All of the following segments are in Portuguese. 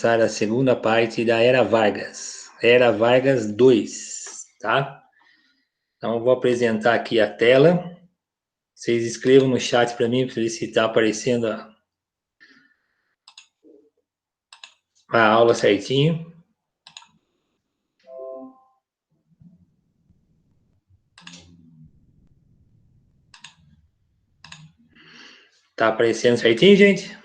A segunda parte da Era Vargas. Era Vargas 2, tá? Então, eu vou apresentar aqui a tela. Vocês escrevam no chat para mim, para ver se está aparecendo a aula certinho. Tá aparecendo certinho, gente?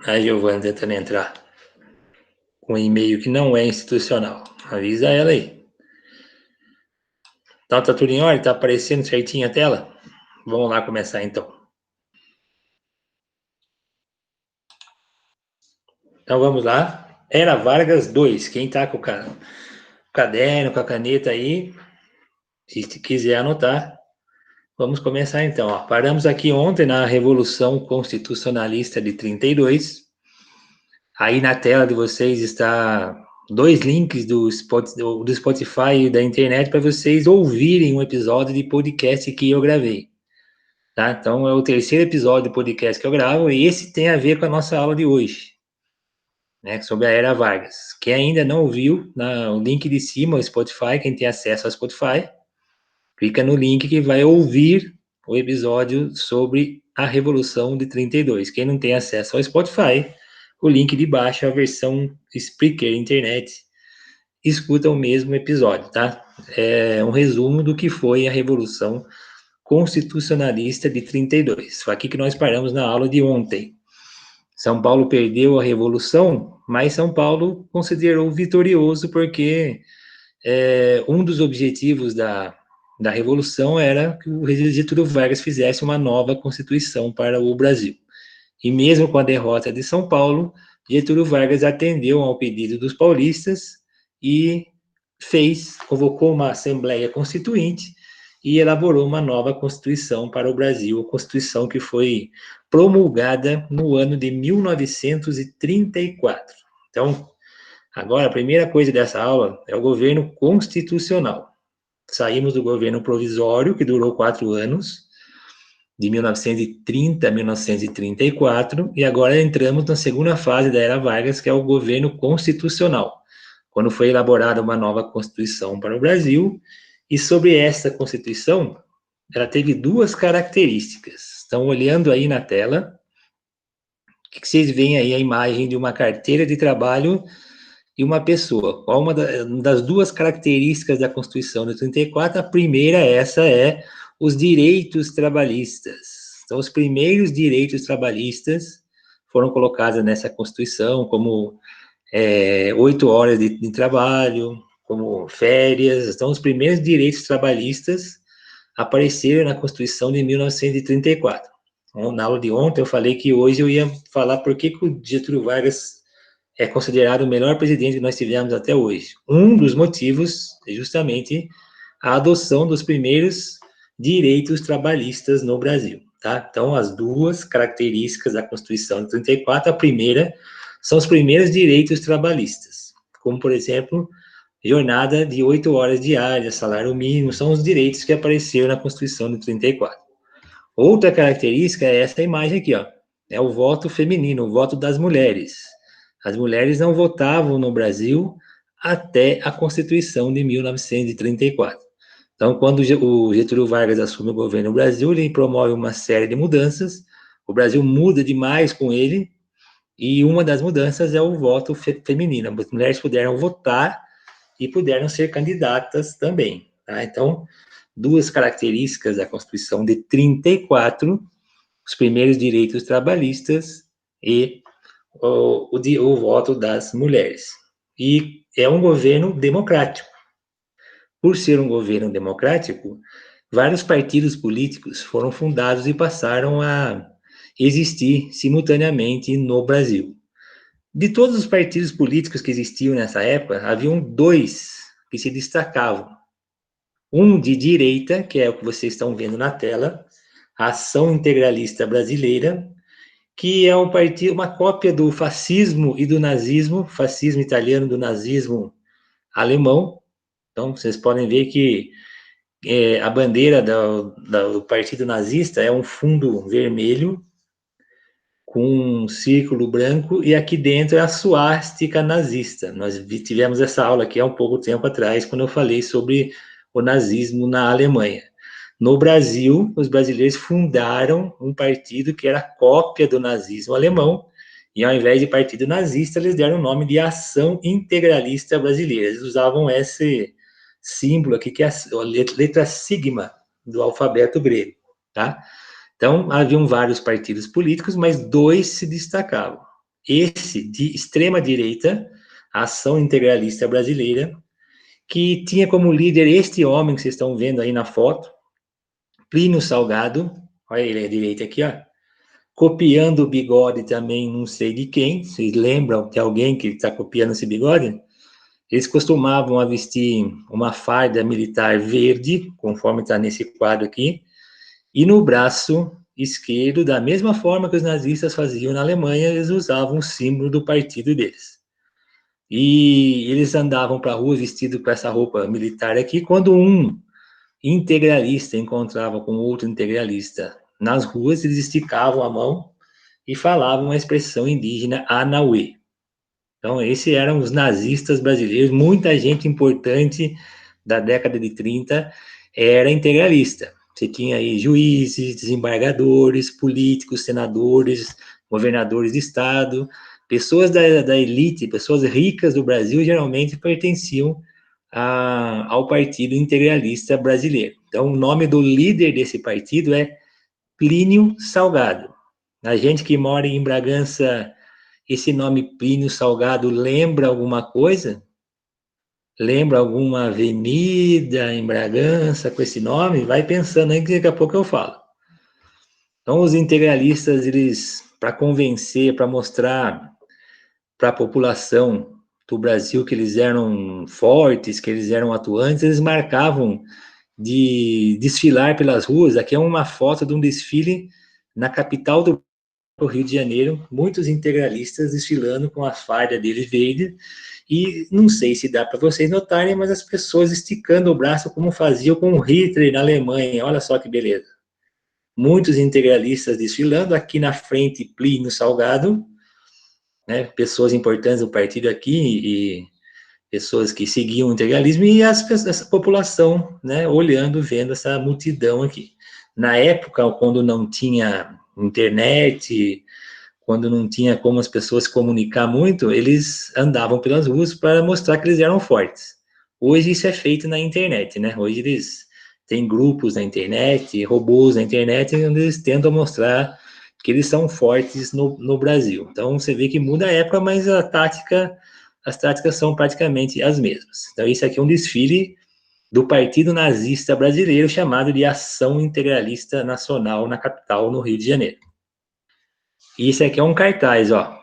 A Giovana tentando entrar com um e-mail que não é institucional. Avisa ela aí. Então, tá tudo em ordem? Tá aparecendo certinho a tela? Vamos lá começar, então. Então, vamos lá. Era Vargas 2. Quem tá com o caderno, com a caneta aí, se quiser anotar, vamos começar então. Ó. Paramos aqui ontem na Revolução Constitucionalista de 32. Aí na tela de vocês está dois links do Spotify e da internet para vocês ouvirem um episódio de podcast que eu gravei. Tá? Então é o terceiro episódio de podcast que eu gravo e esse tem a ver com a nossa aula de hoje, né, sobre a Era Vargas. Quem ainda não ouviu, o link de cima, o Spotify, quem tem acesso ao Spotify, clica no link que vai ouvir o episódio sobre a Revolução de 32. Quem não tem acesso ao Spotify, o link de baixo é a versão Spreaker internet. Escuta o mesmo episódio, tá? É um resumo do que foi a Revolução Constitucionalista de 32. Foi aqui que nós paramos na aula de ontem. São Paulo perdeu a Revolução, mas São Paulo considerou vitorioso porque um dos objetivos da Revolução era que o Getúlio Vargas fizesse uma nova Constituição para o Brasil. E mesmo com a derrota de São Paulo, Getúlio Vargas atendeu ao pedido dos paulistas e convocou uma Assembleia Constituinte e elaborou uma nova Constituição para o Brasil, a Constituição que foi promulgada no ano de 1934. Então, agora, a primeira coisa dessa aula é o governo constitucional. Saímos do governo provisório, que durou 4 anos, de 1930 a 1934, e agora entramos na segunda fase da Era Vargas, que é o governo constitucional, quando foi elaborada uma nova Constituição para o Brasil, e sobre essa Constituição, ela teve duas características. Estão olhando aí na tela, o que vocês veem aí a imagem de uma carteira de trabalho e uma pessoa. Qual uma das duas características da Constituição de 34? A primeira, essa é os direitos trabalhistas. Então, os primeiros direitos trabalhistas foram colocados nessa Constituição, como 8 horas de trabalho, como férias. Então, os primeiros direitos trabalhistas apareceram na Constituição de 1934. Então, na aula de ontem, eu falei que hoje eu ia falar por que o Getúlio Vargas é considerado o melhor presidente que nós tivemos até hoje. Um dos motivos é justamente a adoção dos primeiros direitos trabalhistas no Brasil. Tá? Então, as duas características da Constituição de 34, a primeira são os primeiros direitos trabalhistas, como, por exemplo, jornada de 8 horas diárias, salário mínimo, são os direitos que apareceram na Constituição de 34. Outra característica é essa imagem aqui, ó, é o voto feminino, o voto das mulheres. As mulheres não votavam no Brasil até a Constituição de 1934. Então, quando o Getúlio Vargas assume o governo do Brasil, ele promove uma série de mudanças, o Brasil muda demais com ele, e uma das mudanças é o voto feminino. As mulheres puderam votar e puderam ser candidatas também. Tá? Então, duas características da Constituição de 34, os primeiros direitos trabalhistas e o voto das mulheres. E é um governo democrático. Por ser um governo democrático, vários partidos políticos foram fundados e passaram a existir simultaneamente no Brasil. De todos os partidos políticos que existiam nessa época, haviam dois que se destacavam. Um de direita, que é o que vocês estão vendo na tela, a Ação Integralista Brasileira, que é um partido, uma cópia do fascismo e do nazismo, fascismo italiano do nazismo alemão, Então, vocês podem ver que a bandeira do partido nazista é um fundo vermelho com um círculo branco, e aqui dentro é a suástica nazista. Nós tivemos essa aula aqui há um pouco tempo atrás, quando eu falei sobre o nazismo na Alemanha. No Brasil, os brasileiros fundaram um partido que era cópia do nazismo alemão, e ao invés de partido nazista, eles deram o nome de Ação Integralista Brasileira. Eles usavam esse símbolo aqui, que é a letra sigma do alfabeto grego, tá? Então, haviam vários partidos políticos, mas dois se destacavam. Esse de extrema direita, a Ação Integralista Brasileira, que tinha como líder este homem que vocês estão vendo aí na foto, Plínio Salgado, olha ele à direita aqui, ó, copiando o bigode também, não sei de quem, vocês lembram de alguém que está copiando esse bigode? Eles costumavam vestir uma farda militar verde, conforme está nesse quadro aqui, e no braço esquerdo, da mesma forma que os nazistas faziam na Alemanha, eles usavam o símbolo do partido deles. E eles andavam para a rua vestidos com essa roupa militar aqui. Quando um integralista encontrava com outro integralista nas ruas, eles esticavam a mão e falavam a expressão indígena Anauê. Então, esses eram os nazistas brasileiros. Muita gente importante da década de 30 era integralista. Você tinha aí juízes, desembargadores, políticos, senadores, governadores de estado, pessoas da elite, pessoas ricas do Brasil, geralmente pertenciam ao Partido Integralista Brasileiro. Então, o nome do líder desse partido é Plínio Salgado. A gente que mora em Bragança, esse nome Plínio Salgado lembra alguma coisa? Lembra alguma avenida em Bragança com esse nome? Vai pensando aí que daqui a pouco eu falo. Então, os integralistas, eles, para convencer, para mostrar para a população do Brasil que eles eram fortes, que eles eram atuantes, eles marcavam de desfilar pelas ruas. Aqui é uma foto de um desfile na capital do Rio de Janeiro, muitos integralistas desfilando com a farda deles verde, e não sei se dá para vocês notarem, mas as pessoas esticando o braço como faziam com Hitler na Alemanha. Olha só que beleza. Muitos integralistas desfilando, aqui na frente Plínio Salgado, né, pessoas importantes do partido aqui e pessoas que seguiam o integralismo, e essa população, né, olhando, vendo essa multidão aqui. Na época, quando não tinha internet, quando não tinha como as pessoas se comunicar muito, eles andavam pelas ruas para mostrar que eles eram fortes. Hoje isso é feito na internet, né? Hoje eles têm grupos na internet, robôs na internet, onde eles tentam mostrar que eles são fortes no Brasil. Então você vê que muda a época, mas as táticas são praticamente as mesmas. Então isso aqui é um desfile do Partido Nazista Brasileiro, chamado de Ação Integralista Nacional, na capital, no Rio de Janeiro. E isso aqui é um cartaz, ó.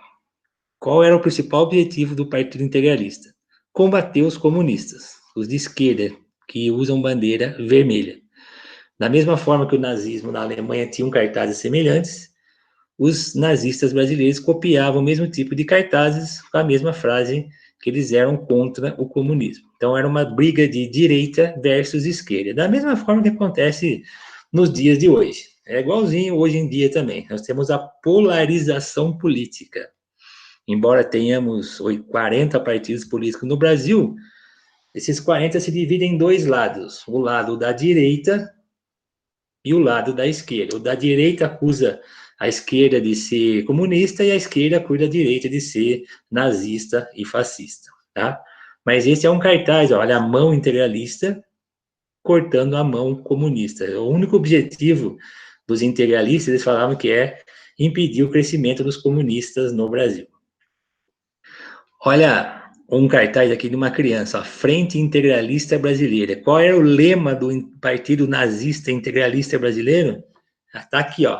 Qual era o principal objetivo do Partido Integralista? Combater os comunistas, os de esquerda, que usam bandeira vermelha. Da mesma forma que o nazismo na Alemanha tinha cartazes semelhantes, os nazistas brasileiros copiavam o mesmo tipo de cartazes com a mesma frase, que eles eram contra o comunismo. Então era uma briga de direita versus esquerda, da mesma forma que acontece nos dias de hoje. É igualzinho hoje em dia também. Nós temos a polarização política. Embora tenhamos 40 partidos políticos no Brasil, esses 40 se dividem em dois lados: o lado da direita e o lado da esquerda. O da direita acusa a esquerda de ser comunista e a esquerda acusa a direita de ser nazista e fascista, tá? Mas esse é um cartaz, ó, olha, a mão integralista cortando a mão comunista. O único objetivo dos integralistas, eles falavam que é impedir o crescimento dos comunistas no Brasil. Olha um cartaz aqui de uma criança, a Frente Integralista Brasileira. Qual era o lema do Partido Nazista Integralista Brasileiro? Está aqui, ó.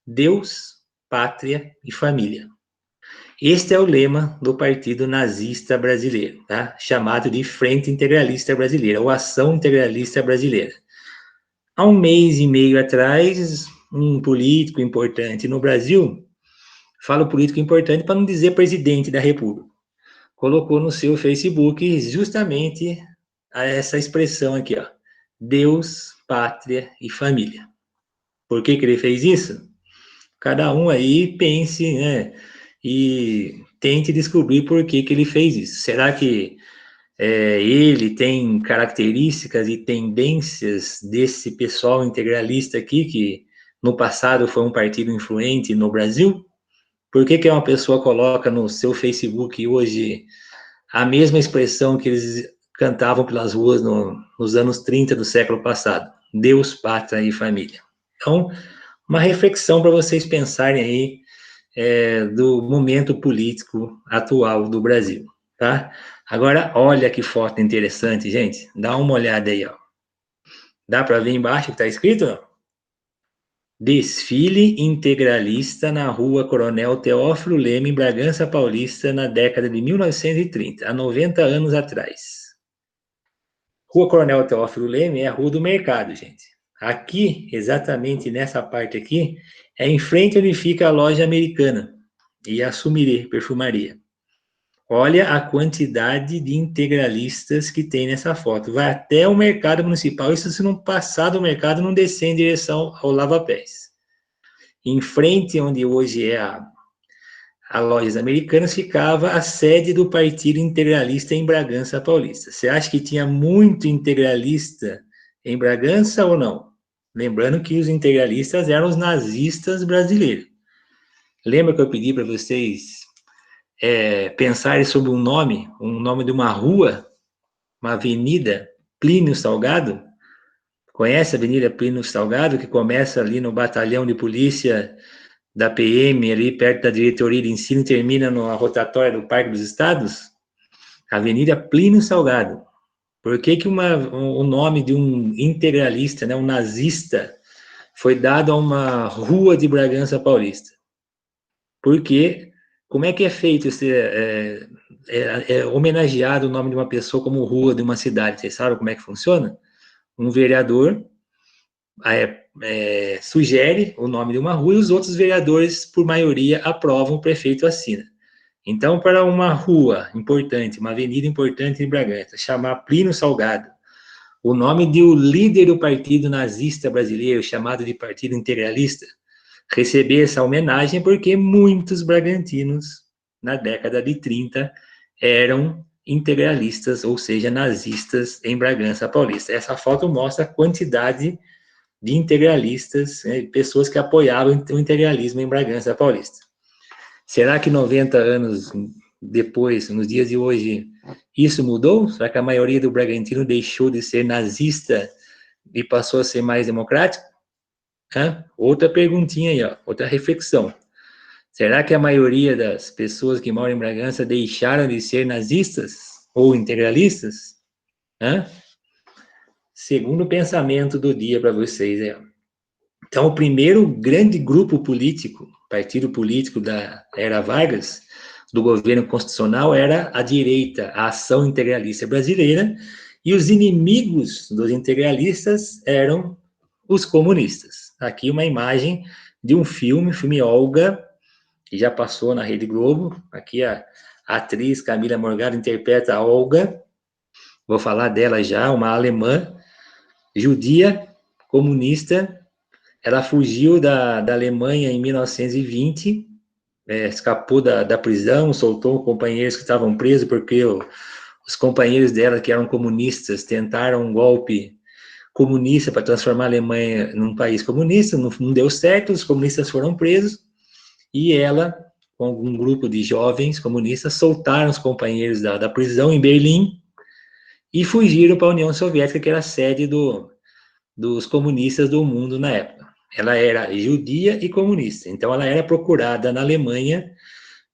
Deus, Pátria e Família. Este é o lema do Partido Nazista Brasileiro, tá? Chamado de Frente Integralista Brasileira, ou Ação Integralista Brasileira. Há um mês e meio atrás, um político importante no Brasil, falo político importante para não dizer presidente da República, colocou no seu Facebook justamente essa expressão aqui, ó, Deus, pátria e família. Por que ele fez isso? Cada um aí pense, né, e tente descobrir por que ele fez isso. Será que ele tem características e tendências desse pessoal integralista aqui, que no passado foi um partido influente no Brasil? Por que uma pessoa coloca no seu Facebook hoje a mesma expressão que eles cantavam pelas ruas nos anos 30 do século passado? Deus, pátria e família. Então, uma reflexão para vocês pensarem aí do momento político atual do Brasil, tá? Agora, olha que foto interessante, gente. Dá uma olhada aí, ó. Dá para ver embaixo que está escrito? Não? Desfile integralista na rua Coronel Teófilo Leme, em Bragança Paulista, na década de 1930, há 90 anos atrás. Rua Coronel Teófilo Leme é a Rua do Mercado, gente. Aqui, exatamente nessa parte aqui, é em frente onde fica a loja americana e a Sumirê Perfumaria. Olha a quantidade de integralistas que tem nessa foto. Vai até o mercado municipal. Isso se não passar do mercado, não descer em direção ao Lava Pés. Em frente, onde hoje é a Lojas Americanas, ficava a sede do Partido Integralista em Bragança Paulista. Você acha que tinha muito integralista em Bragança ou não? Lembrando que os integralistas eram os nazistas brasileiros. Lembra que eu pedi para vocês pensarem sobre um nome de uma rua, uma avenida, Plínio Salgado? Conhece a Avenida Plínio Salgado, que começa ali no batalhão de polícia da PM, ali perto da diretoria de ensino, e termina na rotatória do Parque dos Estados? Avenida Plínio Salgado. Por que o nome de um integralista, né, um nazista, foi dado a uma rua de Bragança Paulista? Porque como é que é feito homenageado o nome de uma pessoa como rua de uma cidade? Vocês sabem como é que funciona? Um vereador sugere o nome de uma rua e os outros vereadores, por maioria, aprovam, o prefeito assina. Então, para uma rua importante, uma avenida importante em Bragança, chamar Plínio Salgado, o nome de o líder do partido nazista brasileiro, chamado de Partido Integralista, receber essa homenagem porque muitos bragantinos, na década de 30, eram integralistas, ou seja, nazistas em Bragança Paulista. Essa foto mostra a quantidade de integralistas, pessoas que apoiavam o integralismo em Bragança Paulista. Será que 90 anos depois, nos dias de hoje, isso mudou? Será que a maioria do Bragantino deixou de ser nazista e passou a ser mais democrático? Outra perguntinha aí, ó, outra reflexão. Será que a maioria das pessoas que moram em Bragança deixaram de ser nazistas ou integralistas? Segundo pensamento do dia para vocês. Então, o primeiro grande grupo político, partido político da era Vargas, do governo constitucional, era a direita, a Ação Integralista Brasileira, e os inimigos dos integralistas eram os comunistas. Aqui uma imagem de um filme Olga, que já passou na Rede Globo. Aqui a atriz Camila Morgado interpreta a Olga. Vou falar dela já, uma alemã, judia, comunista. Ela fugiu da Alemanha em 1920, escapou da prisão, soltou companheiros que estavam presos, porque os companheiros dela, que eram comunistas, tentaram um golpe comunista para transformar a Alemanha num país comunista, não deu certo, os comunistas foram presos, e ela, com um grupo de jovens comunistas, soltaram os companheiros da prisão em Berlim e fugiram para a União Soviética, que era a sede dos comunistas do mundo na época. Ela era judia e comunista, então ela era procurada na Alemanha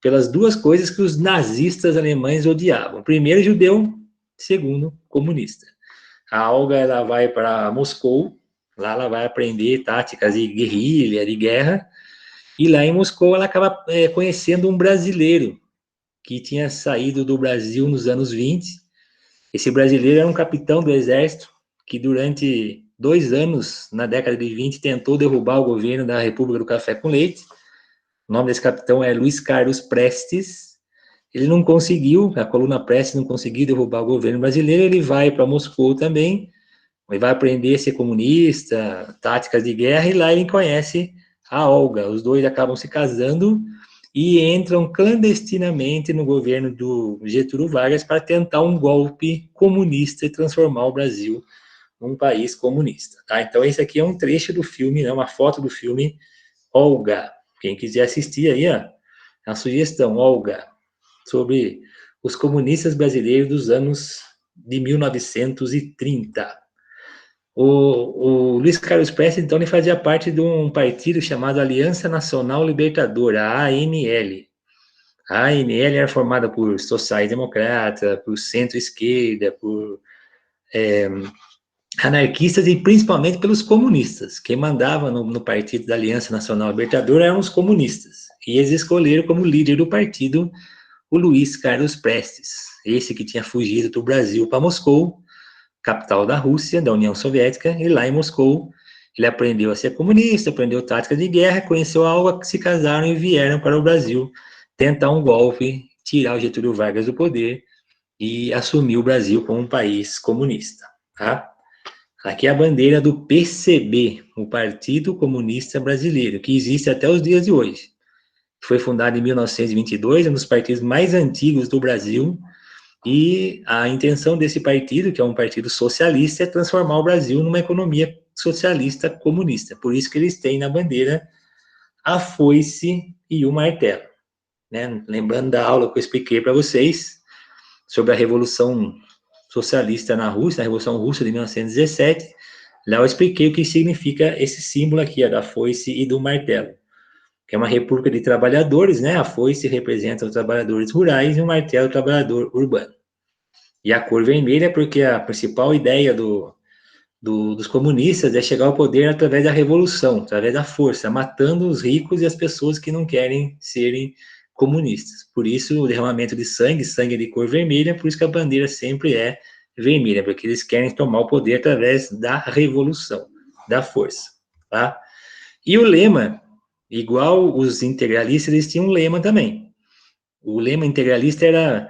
pelas duas coisas que os nazistas alemães odiavam. Primeiro, judeu, segundo, comunista. A Olga, ela vai para Moscou, lá ela vai aprender táticas de guerrilha, de guerra, e lá em Moscou ela acaba conhecendo um brasileiro que tinha saído do Brasil nos anos 20. Esse brasileiro era um capitão do exército que durante 2 anos, na década de 20, tentou derrubar o governo da República do Café com Leite. O nome desse capitão é Luiz Carlos Prestes, Ele não conseguiu, a coluna Prestes não conseguiu derrubar o governo brasileiro, ele vai para Moscou também, ele vai aprender a ser comunista, táticas de guerra, e lá ele conhece a Olga. Os dois acabam se casando e entram clandestinamente no governo do Getúlio Vargas para tentar um golpe comunista e transformar o Brasil num país comunista. Tá? Então, esse aqui é um trecho do filme, né, uma foto do filme Olga. Quem quiser assistir aí, ó, é uma sugestão, Olga, sobre os comunistas brasileiros dos anos de 1930. O Luiz Carlos Prestes, então, ele fazia parte de um partido chamado Aliança Nacional Libertadora, a ANL. A ANL era formada por sociais-democratas, por centro-esquerda, por anarquistas e principalmente pelos comunistas. Quem mandava no partido da Aliança Nacional Libertadora eram os comunistas. E eles escolheram como líder do partido o Luiz Carlos Prestes, esse que tinha fugido do Brasil para Moscou, capital da Rússia, da União Soviética, e lá em Moscou ele aprendeu a ser comunista, aprendeu tática de guerra, conheceu a Olga, se casaram e vieram para o Brasil tentar um golpe, tirar o Getúlio Vargas do poder e assumir o Brasil como um país comunista. Tá? Aqui é a bandeira do PCB, o Partido Comunista Brasileiro, que existe até os dias de hoje. Foi fundado em 1922, é um dos partidos mais antigos do Brasil, e a intenção desse partido, que é um partido socialista, é transformar o Brasil numa economia socialista comunista. Por isso que eles têm na bandeira a foice e o martelo. Né? Lembrando da aula que eu expliquei para vocês sobre a Revolução Socialista na Rússia, a Revolução Russa de 1917, lá eu expliquei o que significa esse símbolo aqui, da foice e do martelo, que é uma república de trabalhadores, né? A foice representa os trabalhadores rurais e o martelo o trabalhador urbano. E a cor vermelha é porque a principal ideia dos comunistas é chegar ao poder através da revolução, através da força, matando os ricos e as pessoas que não querem serem comunistas. Por isso, o derramamento de sangue, sangue é de cor vermelha, por isso que a bandeira sempre é vermelha, porque eles querem tomar o poder através da revolução, da força. Tá? E o lema, igual os integralistas, eles tinham um lema também. O lema integralista era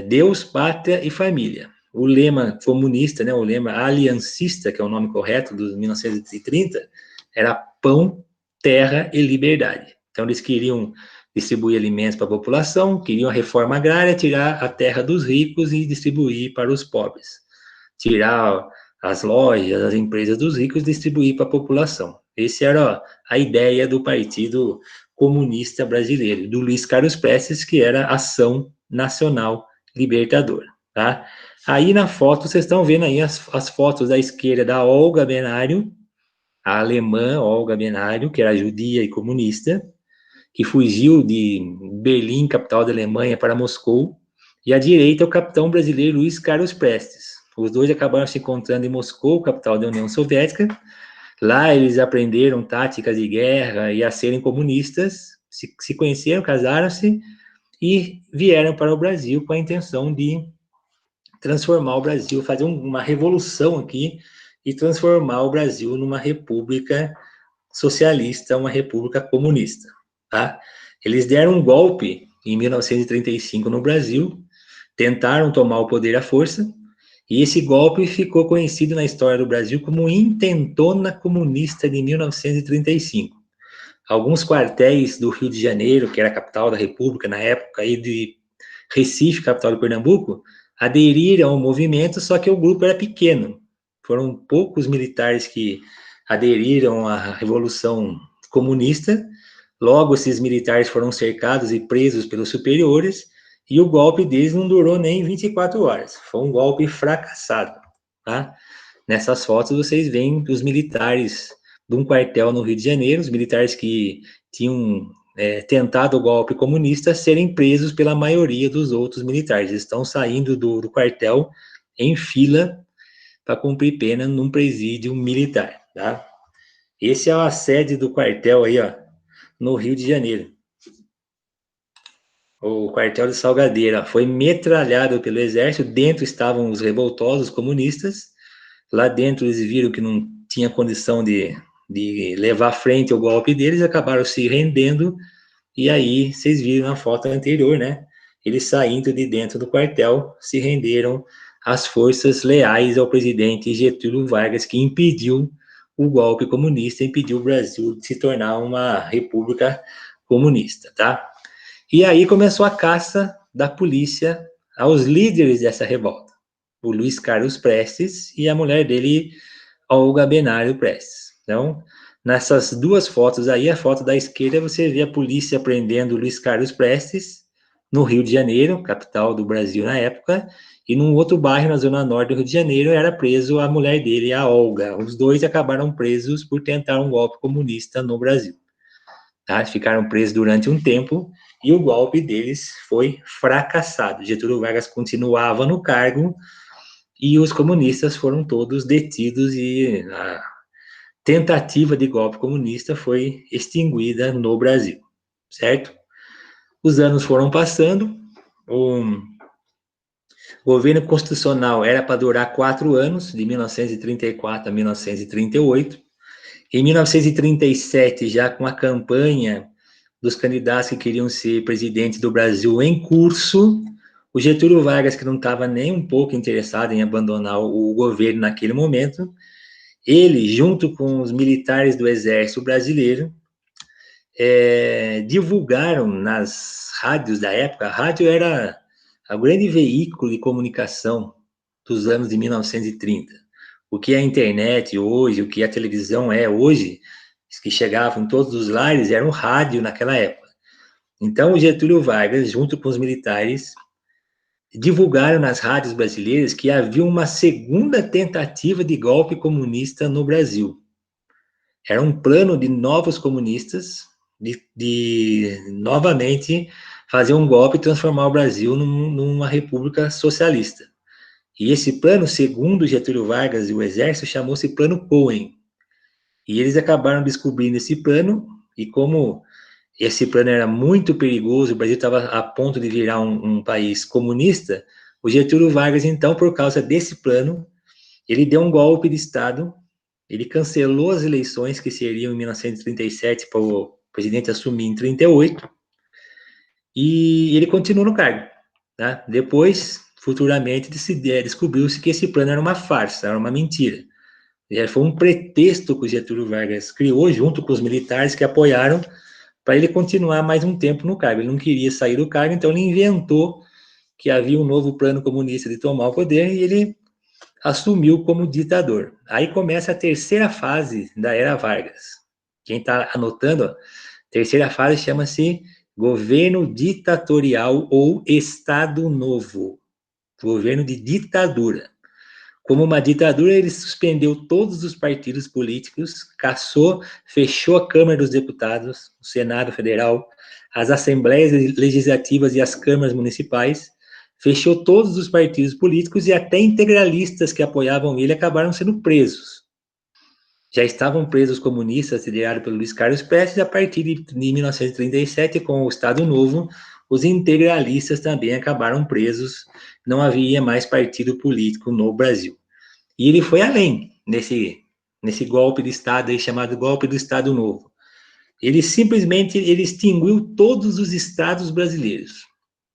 Deus, Pátria e Família. O lema comunista, né, o lema aliancista, que é o nome correto, dos 1930, era pão, terra e liberdade. Então, eles queriam distribuir alimentos para a população, queriam a reforma agrária, tirar a terra dos ricos e distribuir para os pobres. Tirar as lojas, as empresas dos ricos e distribuir para a população. Essa era a ideia do Partido Comunista Brasileiro, do Luiz Carlos Prestes, que era Ação Nacional Libertadora. Tá? Aí na foto, vocês estão vendo aí as fotos da esquerda da Olga Benário, a alemã Olga Benário, que era judia e comunista, que fugiu de Berlim, capital da Alemanha, para Moscou, e à direita o capitão brasileiro Luiz Carlos Prestes. Os dois acabaram se encontrando em Moscou, capital da União Soviética. Lá eles aprenderam táticas de guerra e a serem comunistas, se conheceram, casaram-se e vieram para o Brasil com a intenção de transformar o Brasil, fazer uma revolução aqui e transformar o Brasil numa república socialista, uma república comunista. Tá? Eles deram um golpe em 1935 no Brasil, tentaram tomar o poder à força, e esse golpe ficou conhecido na história do Brasil como Intentona Comunista de 1935. Alguns quartéis do Rio de Janeiro, que era a capital da República na época, e de Recife, capital de Pernambuco, aderiram ao movimento, só que o grupo era pequeno. Foram poucos militares que aderiram à Revolução Comunista. Logo, esses militares foram cercados e presos pelos superiores, e o golpe deles não durou nem 24 horas. Foi um golpe fracassado. Tá? Nessas fotos vocês veem os militares de um quartel no Rio de Janeiro, os militares que tinham tentado o golpe comunista, serem presos pela maioria dos outros militares. Eles estão saindo do quartel em fila para cumprir pena num presídio militar. Tá? Esse é a sede do quartel aí, ó, no Rio de Janeiro. O quartel de Salgadeira foi metralhado pelo exército, dentro estavam os revoltosos comunistas, lá dentro eles viram que não tinha condição de levar à frente o golpe deles, acabaram se rendendo, e aí vocês viram na foto anterior, né, eles saindo de dentro do quartel, se renderam às forças leais ao presidente Getúlio Vargas, que impediu o golpe comunista, impediu o Brasil de se tornar uma república comunista, tá? E aí começou a caça da polícia aos líderes dessa revolta, o Luiz Carlos Prestes e a mulher dele, Olga Benário Prestes. Então, nessas duas fotos aí, a foto da esquerda, você vê a polícia prendendo o Luiz Carlos Prestes no Rio de Janeiro, capital do Brasil na época, e num outro bairro na zona norte do Rio de Janeiro era preso a mulher dele, a Olga. Os dois acabaram presos por tentar um golpe comunista no Brasil. Tá? Ficaram presos durante um tempo e o golpe deles foi fracassado. Getúlio Vargas continuava no cargo e os comunistas foram todos detidos e a tentativa de golpe comunista foi extinguida no Brasil, certo? Os anos foram passando, o governo constitucional era para durar 4 anos, de 1934 a 1938. Em 1937, já com a campanha dos candidatos que queriam ser presidente do Brasil em curso, o Getúlio Vargas, que não estava nem um pouco interessado em abandonar o governo naquele momento, ele, junto com os militares do Exército Brasileiro, divulgaram nas rádios da época. A rádio era o grande veículo de comunicação dos anos de 1930. O que a internet hoje, o que a televisão é hoje, que chegavam em todos os lares, era um rádio naquela época. Então, o Getúlio Vargas, junto com os militares, divulgaram nas rádios brasileiras que havia uma segunda tentativa de golpe comunista no Brasil. Era um plano de novos comunistas de novamente fazer um golpe e transformar o Brasil numa república socialista. E esse plano, segundo Getúlio Vargas e o Exército, chamou-se Plano Cohen. E eles acabaram descobrindo esse plano, e como esse plano era muito perigoso, o Brasil estava a ponto de virar um país comunista, o Getúlio Vargas, então, por causa desse plano, ele deu um golpe de Estado, ele cancelou as eleições que seriam em 1937 para o presidente assumir em 38, e ele continuou no cargo. Tá? Depois, futuramente, descobriu-se que esse plano era uma farsa, era uma mentira. Foi um pretexto que o Getúlio Vargas criou, junto com os militares que apoiaram, para ele continuar mais um tempo no cargo. Ele não queria sair do cargo, então ele inventou que havia um novo plano comunista de tomar o poder e ele assumiu como ditador. Aí começa a terceira fase da era Vargas. Quem está anotando, a terceira fase chama-se governo ditatorial ou Estado Novo. Governo de ditadura. Como uma ditadura, ele suspendeu todos os partidos políticos, cassou, fechou a Câmara dos Deputados, o Senado Federal, as Assembleias Legislativas e as câmaras municipais, fechou todos os partidos políticos e até integralistas que apoiavam ele acabaram sendo presos. Já estavam presos comunistas, liderados pelo Luiz Carlos Prestes, a partir de 1937, com o Estado Novo, os integralistas também acabaram presos, não havia mais partido político no Brasil. E ele foi além nesse golpe de Estado aí, chamado golpe do Estado Novo. Ele simplesmente extinguiu todos os estados brasileiros.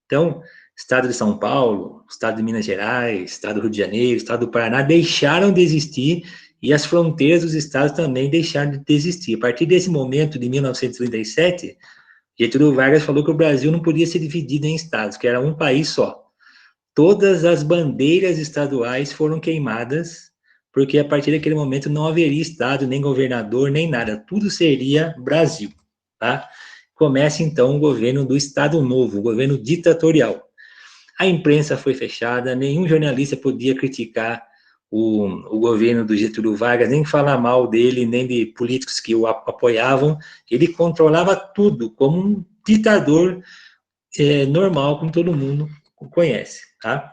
Então, Estado de São Paulo, Estado de Minas Gerais, Estado do Rio de Janeiro, Estado do Paraná deixaram de existir e as fronteiras dos estados também deixaram de existir. A partir desse momento, de 1937, Getúlio Vargas falou que o Brasil não podia ser dividido em estados, que era um país só. Todas as bandeiras estaduais foram queimadas, porque a partir daquele momento não haveria estado, nem governador, nem nada. Tudo seria Brasil, tá? Começa então o governo do Estado Novo, o governo ditatorial. A imprensa foi fechada, nenhum jornalista podia criticar o governo do Getúlio Vargas, nem falar mal dele, nem de políticos que o apoiavam. Ele controlava tudo, como um ditador normal, como todo mundo conhece, tá?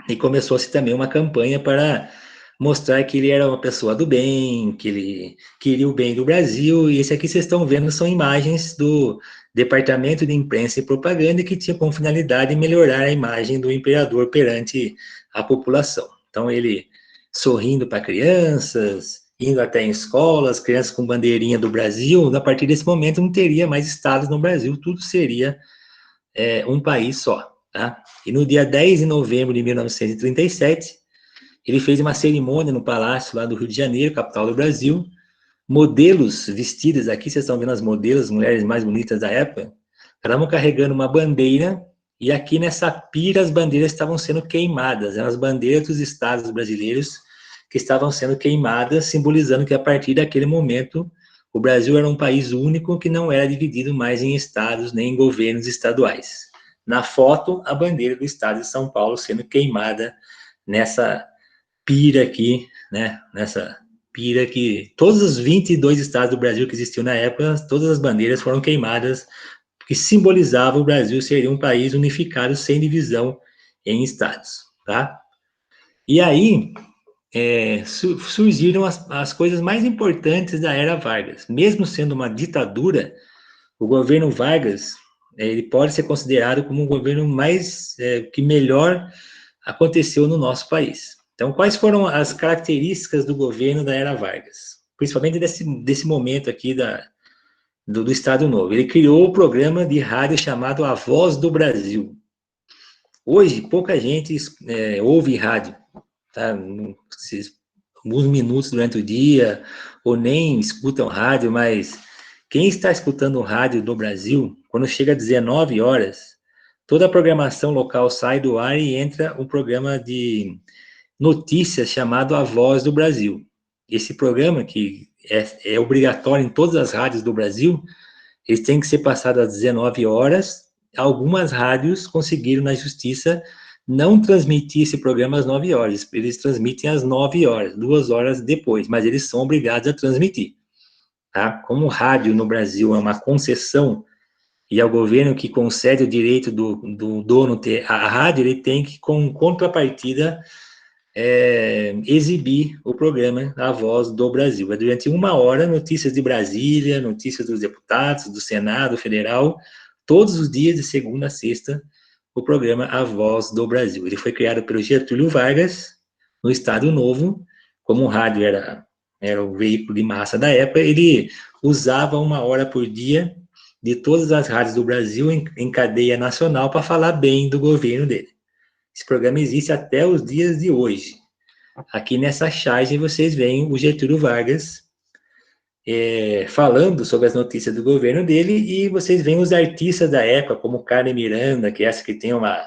E começou-se também uma campanha para mostrar que ele era uma pessoa do bem, que ele queria o bem do Brasil, e esse aqui vocês estão vendo são imagens do Departamento de Imprensa e Propaganda, que tinha como finalidade melhorar a imagem do imperador perante a população. Então, ele sorrindo para crianças, indo até em escolas, crianças com bandeirinha do Brasil. A partir desse momento não teria mais estados no Brasil, tudo seria um país só, tá? E no dia 10 de novembro de 1937, ele fez uma cerimônia no palácio lá do Rio de Janeiro, capital do Brasil. Modelos vestidas, aqui vocês estão vendo as modelos, as mulheres mais bonitas da época, estavam carregando uma bandeira, e aqui nessa pira as bandeiras estavam sendo queimadas, eram as bandeiras dos estados brasileiros que estavam sendo queimadas, simbolizando que a partir daquele momento o Brasil era um país único que não era dividido mais em estados nem em governos estaduais. Na foto, a bandeira do estado de São Paulo sendo queimada nessa pira aqui, né? Nessa pira que todos os 22 estados do Brasil que existiam na época, todas as bandeiras foram queimadas, que simbolizavam o Brasil seria um país unificado sem divisão em estados, tá? E aí surgiram as coisas mais importantes da era Vargas. Mesmo sendo uma ditadura, o governo Vargas ele pode ser considerado como o governo mais que melhor aconteceu no nosso país. Então, quais foram as características do governo da era Vargas? Principalmente desse momento aqui do Estado Novo. Ele criou o programa de rádio chamado A Voz do Brasil. Hoje, pouca gente ouve rádio, tá? Alguns minutos durante o dia, ou nem escutam rádio, mas quem está escutando rádio no Brasil, quando chega às 19 horas, toda a programação local sai do ar e entra um programa de notícias chamado A Voz do Brasil. Esse programa, que é obrigatório em todas as rádios do Brasil, ele tem que ser passado às 19 horas. Algumas rádios conseguiram, na justiça, não transmitir esse programa às 9 horas. Eles transmitem às 9 horas, 2 horas depois, mas eles são obrigados a transmitir. Tá? Como o rádio no Brasil é uma concessão, e é o governo que concede o direito do dono ter a rádio, ele tem que, com contrapartida, exibir o programa A Voz do Brasil. É durante 1 hora, notícias de Brasília, notícias dos deputados, do Senado Federal, todos os dias, de segunda a sexta, o programa A Voz do Brasil. Ele foi criado pelo Getúlio Vargas, no Estado Novo. Como o rádio era o veículo de massa da época, ele usava 1 hora por dia de todas as rádios do Brasil em cadeia nacional para falar bem do governo dele. Esse programa existe até os dias de hoje. Aqui nessa charge vocês veem o Getúlio Vargas falando sobre as notícias do governo dele, e vocês veem os artistas da época, como Carmen Miranda, que é essa que tem uma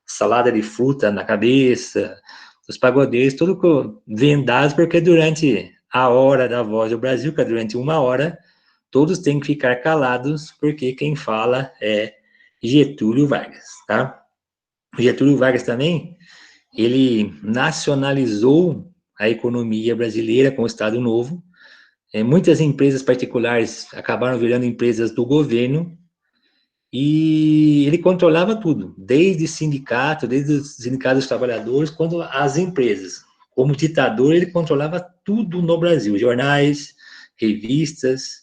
salada de fruta na cabeça, os pagodeiros, tudo vendados, porque durante a hora da Voz do Brasil, que é durante 1 hora, todos têm que ficar calados, porque quem fala é Getúlio Vargas, tá? O Getúlio Vargas também, ele nacionalizou a economia brasileira com o Estado Novo. Muitas empresas particulares acabaram virando empresas do governo, e ele controlava tudo, desde os sindicatos dos trabalhadores, quanto as empresas. Como ditador, ele controlava tudo no Brasil, jornais, revistas,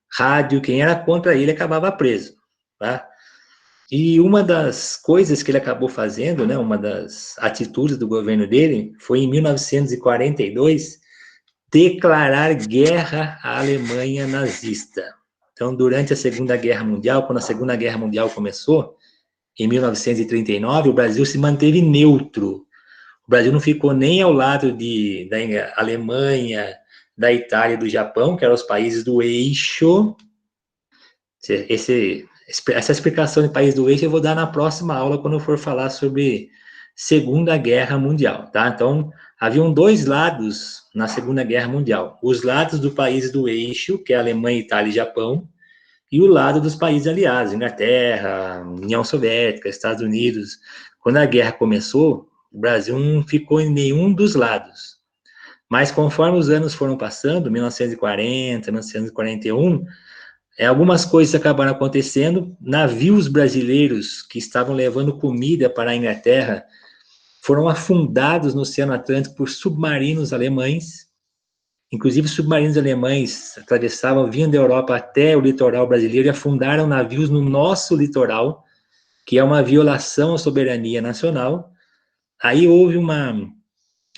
rádio. Quem era contra ele acabava preso, tá? E uma das coisas que ele acabou fazendo, né, uma das atitudes do governo dele, foi em 1942, declarar guerra à Alemanha nazista. Então, durante a Segunda Guerra Mundial, quando a Segunda Guerra Mundial começou, em 1939, o Brasil se manteve neutro. O Brasil não ficou nem ao lado da Alemanha, da Itália e do Japão, que eram os países do eixo. Essa explicação de país do eixo eu vou dar na próxima aula, quando eu for falar sobre Segunda Guerra Mundial, tá? Então, haviam 2 lados na Segunda Guerra Mundial. Os lados do país do eixo, que é Alemanha, Itália e Japão, e o lado dos países aliados, Inglaterra, União Soviética, Estados Unidos. Quando a guerra começou, o Brasil não ficou em nenhum dos lados. Mas conforme os anos foram passando, 1940, 1941, algumas coisas acabaram acontecendo. Navios brasileiros que estavam levando comida para a Inglaterra foram afundados no Oceano Atlântico por submarinos alemães. Inclusive, submarinos alemães vinham da Europa até o litoral brasileiro e afundaram navios no nosso litoral, que é uma violação à soberania nacional. Aí houve uma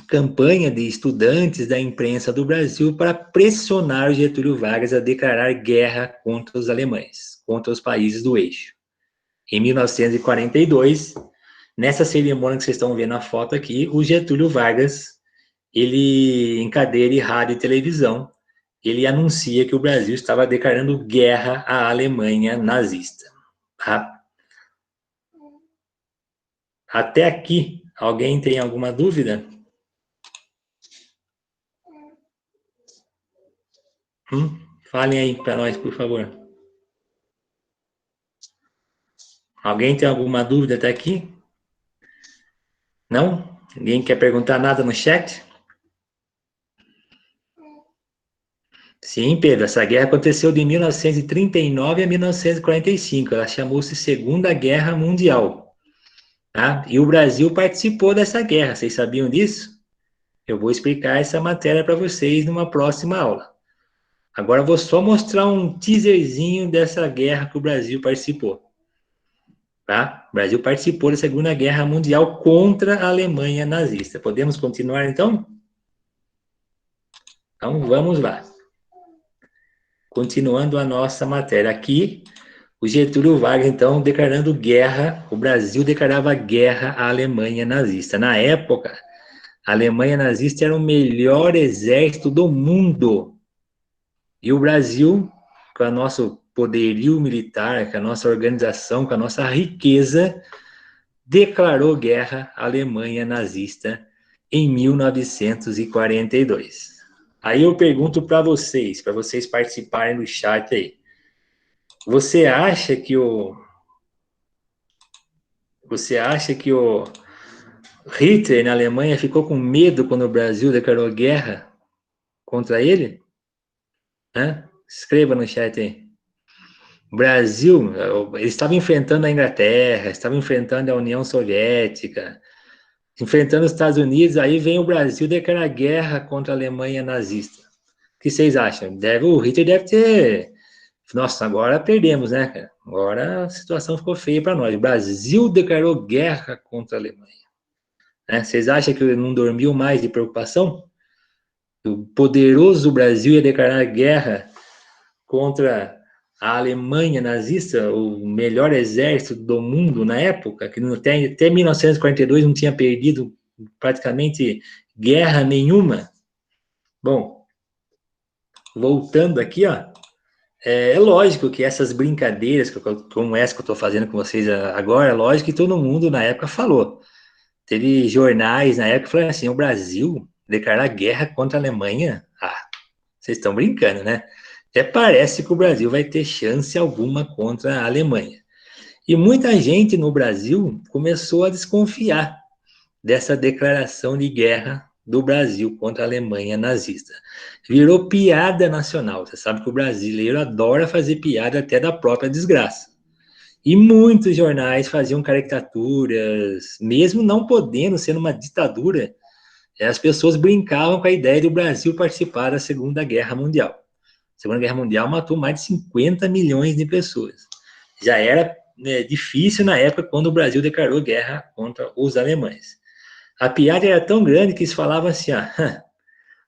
campanha de estudantes da imprensa do Brasil para pressionar o Getúlio Vargas a declarar guerra contra os alemães, contra os países do eixo. Em 1942, Nessa cerimônia que vocês estão vendo a foto aqui, o Getúlio Vargas, ele, em cadeira de rádio e televisão, ele anuncia que o Brasil estava declarando guerra à Alemanha nazista. Tá? Até aqui, alguém tem alguma dúvida? Falem aí para nós, por favor. Alguém tem alguma dúvida até aqui? Não? Ninguém quer perguntar nada no chat? Sim, Pedro, essa guerra aconteceu de 1939 a 1945. Ela chamou-se Segunda Guerra Mundial. Tá? E o Brasil participou dessa guerra. Vocês sabiam disso? Eu vou explicar essa matéria para vocês numa próxima aula. Agora eu vou só mostrar um teaserzinho dessa guerra que o Brasil participou. Tá? O Brasil participou da Segunda Guerra Mundial contra a Alemanha nazista. Podemos continuar então? Então vamos lá. Continuando a nossa matéria aqui, o Getúlio Vargas, então, declarando guerra, o Brasil declarava guerra à Alemanha nazista. Na época, a Alemanha nazista era o melhor exército do mundo. E o Brasil, com o nosso poderio militar, com a nossa organização, com a nossa riqueza, declarou guerra à Alemanha nazista em 1942. Aí eu pergunto para vocês participarem do chat aí. Você acha que o Hitler na Alemanha ficou com medo quando o Brasil declarou guerra contra ele? Hã? Escreva no chat aí. O Brasil, ele estava enfrentando a Inglaterra, estava enfrentando a União Soviética, enfrentando os Estados Unidos, aí vem o Brasil declarar guerra contra a Alemanha nazista. O que vocês acham? O Hitler deve ter... Nossa, agora perdemos, né, cara? Agora a situação ficou feia para nós. O Brasil declarou guerra contra a Alemanha. Né? Vocês acham que não dormiu mais de preocupação? O poderoso Brasil ia declarar guerra contra a Alemanha nazista, o melhor exército do mundo na época, que até 1942 não tinha perdido praticamente guerra nenhuma. Bom, voltando aqui, ó, é lógico que essas brincadeiras, como essa que eu estou fazendo com vocês agora, é lógico que todo mundo na época falou. Teve jornais na época falando assim, o Brasil declarar guerra contra a Alemanha? Ah, vocês estão brincando, né? Até parece que o Brasil vai ter chance alguma contra a Alemanha. E muita gente no Brasil começou a desconfiar dessa declaração de guerra do Brasil contra a Alemanha nazista. Virou piada nacional. Você sabe que o brasileiro adora fazer piada até da própria desgraça. E muitos jornais faziam caricaturas, mesmo não podendo ser uma ditadura, as pessoas brincavam com a ideia do Brasil participar da Segunda Guerra Mundial. A Segunda Guerra Mundial matou mais de 50 milhões de pessoas. Já era difícil na época quando o Brasil declarou guerra contra os alemães. A piada era tão grande que eles falavam assim,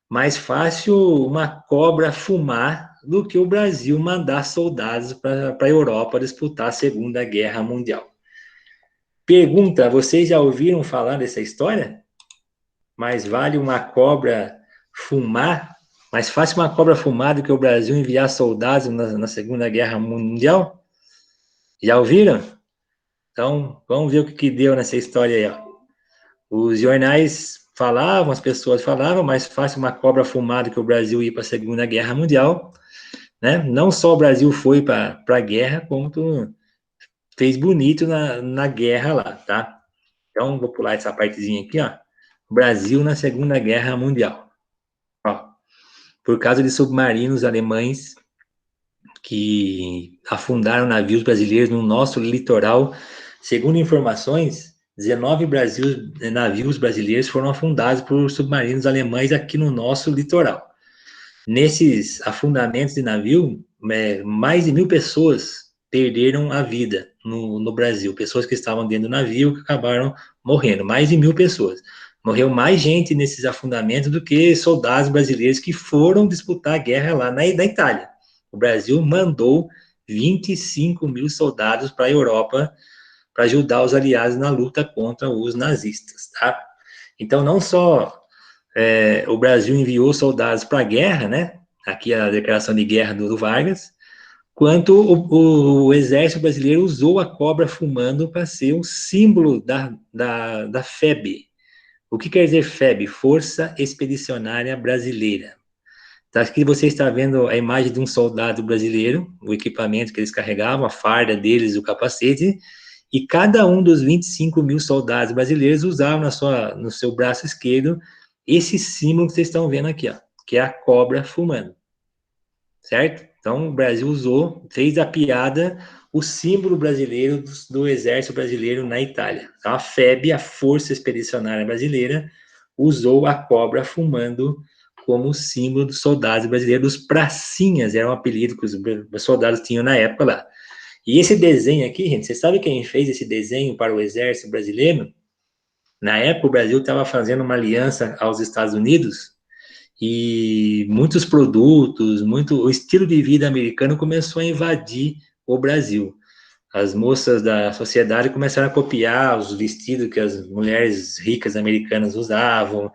mais fácil uma cobra fumar do que o Brasil mandar soldados para a Europa disputar a Segunda Guerra Mundial. Pergunta, vocês já ouviram falar dessa história? Mais vale uma cobra fumar? Mais fácil uma cobra fumar do que o Brasil enviar soldados na Segunda Guerra Mundial? Já ouviram? Então, vamos ver o que deu nessa história aí. Ó. Os jornais falavam, as pessoas falavam, mais fácil uma cobra fumar do que o Brasil ir para a Segunda Guerra Mundial. Né? Não só o Brasil foi para a guerra, como fez bonito na guerra lá, tá? Então, vou pular essa partezinha aqui, ó. Brasil na Segunda Guerra Mundial. Ó, por causa de submarinos alemães que afundaram navios brasileiros no nosso litoral, segundo informações, 19 navios brasileiros foram afundados por submarinos alemães aqui no nosso litoral. Nesses afundamentos de navio, mais de 1.000 pessoas perderam a vida no Brasil. Pessoas que estavam dentro do navio que acabaram morrendo. Mais de 1.000 pessoas. Morreu mais gente nesses afundamentos do que soldados brasileiros que foram disputar a guerra lá na Itália. O Brasil mandou 25 mil soldados para a Europa para ajudar os aliados na luta contra os nazistas, tá? Então, não só o Brasil enviou soldados para a guerra, né? Aqui a declaração de guerra do Vargas, quanto o exército brasileiro usou a cobra fumando para ser um símbolo da FEB. O que quer dizer FEB? Força Expedicionária Brasileira. Então, aqui você está vendo a imagem de um soldado brasileiro, o equipamento que eles carregavam, a farda deles, o capacete, e cada um dos 25 mil soldados brasileiros usava no seu braço esquerdo esse símbolo que vocês estão vendo aqui, ó, que é a cobra fumando, certo? Então, o Brasil fez a piada, o símbolo brasileiro do Exército Brasileiro na Itália. Então, a FEB, a Força Expedicionária Brasileira, usou a cobra fumando como símbolo dos soldados brasileiros, dos pracinhas, era um apelido que os soldados tinham na época lá. E esse desenho aqui, gente, você sabe quem fez esse desenho para o Exército Brasileiro? Na época, o Brasil estava fazendo uma aliança aos Estados Unidos e muitos produtos, o estilo de vida americano começou a invadir o Brasil. As moças da sociedade começaram a copiar os vestidos que as mulheres ricas americanas usavam,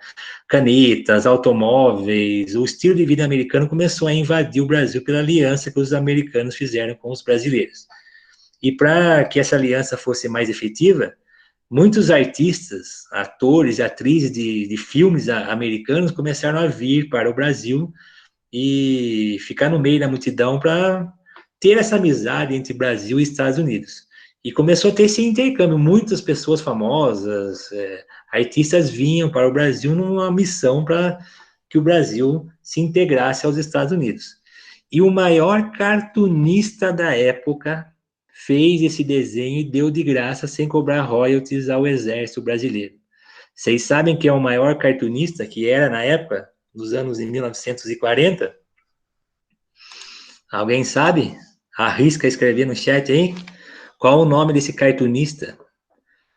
canetas, automóveis, o estilo de vida americano começou a invadir o Brasil pela aliança que os americanos fizeram com os brasileiros. E para que essa aliança fosse mais efetiva, muitos artistas, atores e atrizes de filmes americanos começaram a vir para o Brasil e ficar no meio da multidão para ter essa amizade entre Brasil e Estados Unidos. E começou a ter esse intercâmbio. Muitas pessoas famosas, artistas vinham para o Brasil numa missão para que o Brasil se integrasse aos Estados Unidos. E o maior cartunista da época fez esse desenho e deu de graça sem cobrar royalties ao Exército Brasileiro. Vocês sabem quem é o maior cartunista que era na época, nos anos de 1940? Alguém sabe? Arrisca escrever no chat aí. Qual o nome desse cartunista?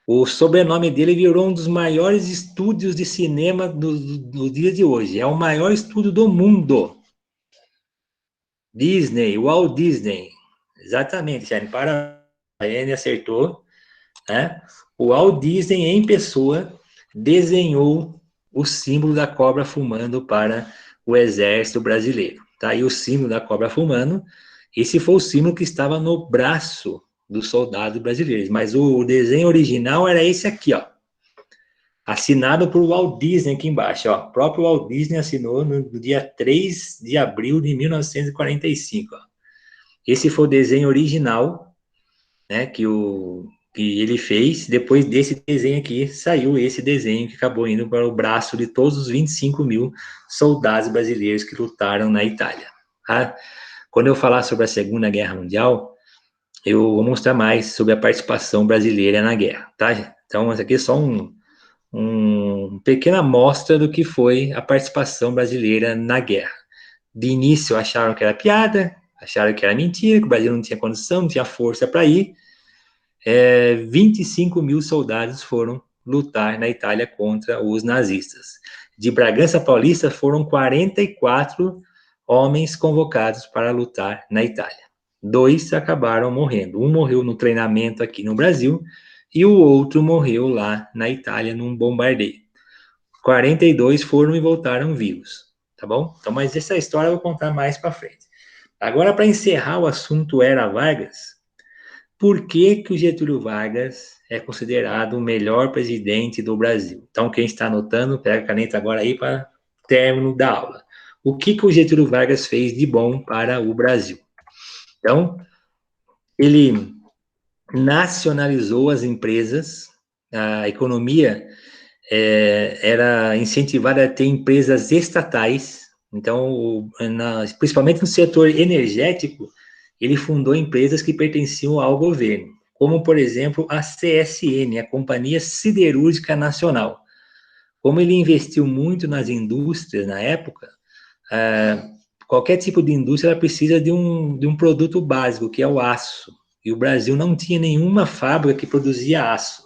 O sobrenome dele virou um dos maiores estúdios de cinema do dia de hoje. É o maior estúdio do mundo. Disney, Walt Disney. Exatamente, Shane. Parabéns, acertou. Né? O Walt Disney, em pessoa, desenhou o símbolo da cobra fumando para o exército brasileiro. Tá aí o símbolo da cobra fumando. Esse foi o símbolo que estava no braço dos soldados brasileiros. Mas o desenho original era esse aqui, ó. Assinado por Walt Disney aqui embaixo, ó. O próprio Walt Disney assinou no dia 3 de abril de 1945, ó. Esse foi o desenho original, né, que ele fez. Depois desse desenho aqui, saiu esse desenho que acabou indo para o braço de todos os 25 mil soldados brasileiros que lutaram na Itália. Tá? Quando eu falar sobre a Segunda Guerra Mundial, eu vou mostrar mais sobre a participação brasileira na guerra, tá? Então, isso aqui é só uma pequena amostra do que foi a participação brasileira na guerra. De início, acharam que era piada, acharam que era mentira, que o Brasil não tinha condição, não tinha força para ir. 25 mil soldados foram lutar na Itália contra os nazistas. De Bragança Paulista foram 44 homens convocados para lutar na Itália. 2 acabaram morrendo. Um morreu no treinamento aqui no Brasil e o outro morreu lá na Itália num bombardeio. 42 foram e voltaram vivos, tá bom? Então, mas essa história eu vou contar mais para frente. Agora, para encerrar o assunto Era Vargas, por que o Getúlio Vargas é considerado o melhor presidente do Brasil? Então, quem está anotando, pega a caneta agora aí para término da aula. O que o Getúlio Vargas fez de bom para o Brasil? Então, ele nacionalizou as empresas, a economia era incentivada a ter empresas estatais, então, principalmente no setor energético, ele fundou empresas que pertenciam ao governo, como, por exemplo, a CSN, a Companhia Siderúrgica Nacional. Como ele investiu muito nas indústrias na época, qualquer tipo de indústria precisa de um produto básico, que é o aço. E o Brasil não tinha nenhuma fábrica que produzia aço.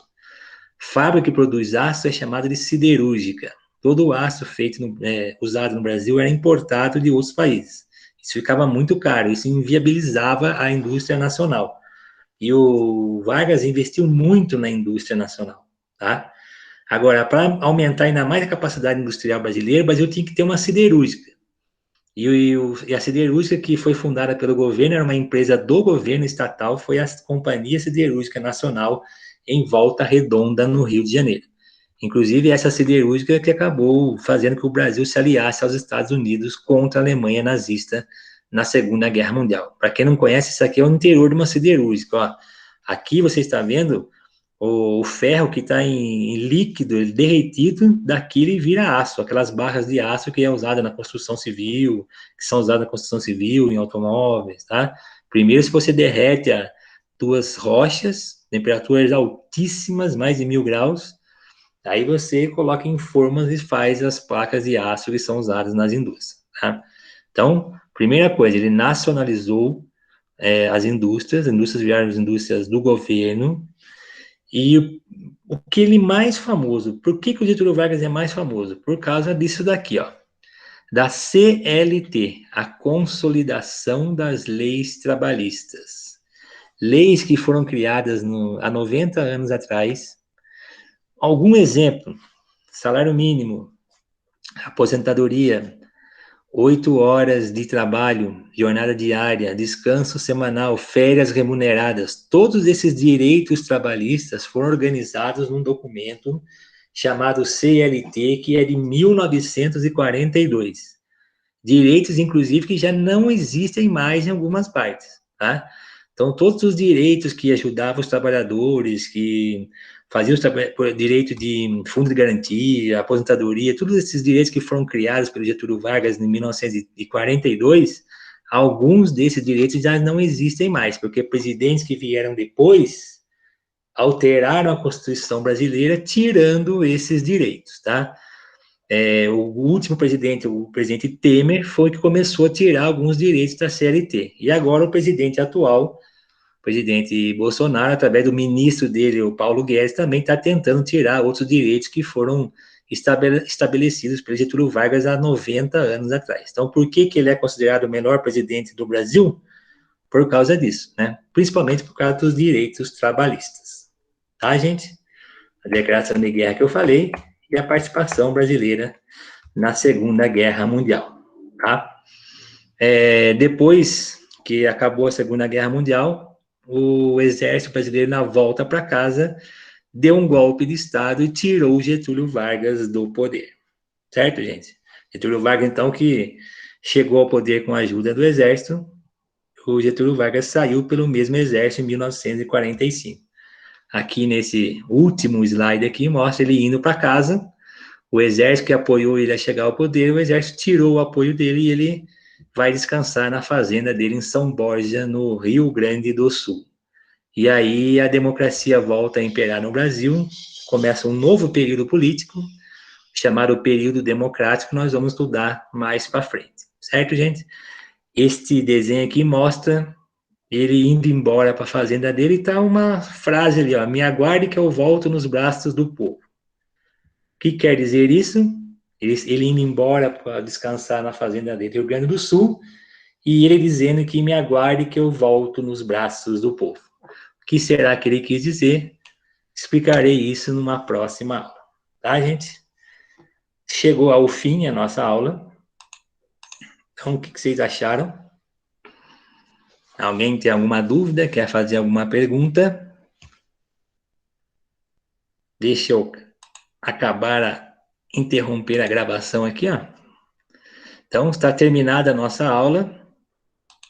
Fábrica que produz aço é chamada de siderúrgica. Todo o aço usado no Brasil era importado de outros países. Isso ficava muito caro, isso inviabilizava a indústria nacional. E o Vargas investiu muito na indústria nacional, tá? Agora, para aumentar ainda mais a capacidade industrial brasileira, o Brasil tinha que ter uma siderúrgica. E a siderúrgica que foi fundada pelo governo era uma empresa do governo estatal, foi a Companhia Siderúrgica Nacional em Volta Redonda, no Rio de Janeiro. Inclusive, essa siderúrgica que acabou fazendo que o Brasil se aliasse aos Estados Unidos contra a Alemanha nazista na Segunda Guerra Mundial. Para quem não conhece, isso aqui é o interior de uma siderúrgica. Ó. Aqui você está vendo o ferro que está em líquido, ele derretido, daqui ele vira aço, aquelas barras de aço que é usada na construção civil, que são usadas na construção civil, em automóveis, tá? Primeiro, se você derrete as duas rochas, temperaturas altíssimas, mais de 1000 graus, aí você coloca em formas e faz as placas de aço que são usadas nas indústrias, tá? Então, primeira coisa, ele nacionalizou as indústrias viraram as indústrias do governo, e o que ele mais famoso, por que o Getúlio Vargas é mais famoso? Por causa disso daqui, ó, da CLT, a Consolidação das Leis Trabalhistas. Leis que foram criadas há 90 anos atrás. Algum exemplo? Salário mínimo, aposentadoria, 8 horas de trabalho, jornada diária, descanso semanal, férias remuneradas, todos esses direitos trabalhistas foram organizados num documento chamado CLT, que é de 1942. Direitos, inclusive, que já não existem mais em algumas partes, tá? Então, todos os direitos que ajudavam os trabalhadores, que faziam direito de fundo de garantia, aposentadoria, todos esses direitos que foram criados pelo Getúlio Vargas em 1942, alguns desses direitos já não existem mais, porque presidentes que vieram depois alteraram a Constituição brasileira, tirando esses direitos, tá? O último presidente, o presidente Temer, foi que começou a tirar alguns direitos da CLT. E agora o presidente atual, o presidente Bolsonaro, através do ministro dele, o Paulo Guedes, também está tentando tirar outros direitos que foram estabelecidos pelo Getúlio Vargas há 90 anos atrás. Então, por que ele é considerado o melhor presidente do Brasil? Por causa disso, né? Principalmente por causa dos direitos trabalhistas. Tá, gente? A declaração de guerra que eu falei e a participação brasileira na Segunda Guerra Mundial, tá? Depois que acabou a Segunda Guerra Mundial, o exército brasileiro, na volta para casa, deu um golpe de Estado e tirou Getúlio Vargas do poder, certo, gente? Getúlio Vargas, então, que chegou ao poder com a ajuda do exército, o Getúlio Vargas saiu pelo mesmo exército em 1945. Aqui nesse último slide aqui, mostra ele indo para casa. O exército que apoiou ele a chegar ao poder, o exército tirou o apoio dele e ele vai descansar na fazenda dele em São Borja, no Rio Grande do Sul. E aí a democracia volta a imperar no Brasil, começa um novo período político, chamado período democrático, que nós vamos estudar mais para frente. Certo, gente? Este desenho aqui mostra ele indo embora para a fazenda dele, e tá uma frase ali, ó: me aguarde que eu volto nos braços do povo. O que quer dizer isso? Ele indo embora para descansar na fazenda dele, Rio Grande do Sul, e ele dizendo que me aguarde que eu volto nos braços do povo. O que será que ele quis dizer? Explicarei isso numa próxima aula. Tá, gente? Chegou ao fim a nossa aula. Então, o que vocês acharam? Alguém tem alguma dúvida? Quer fazer alguma pergunta? Deixa eu interromper a gravação aqui, ó. Então, está terminada a nossa aula.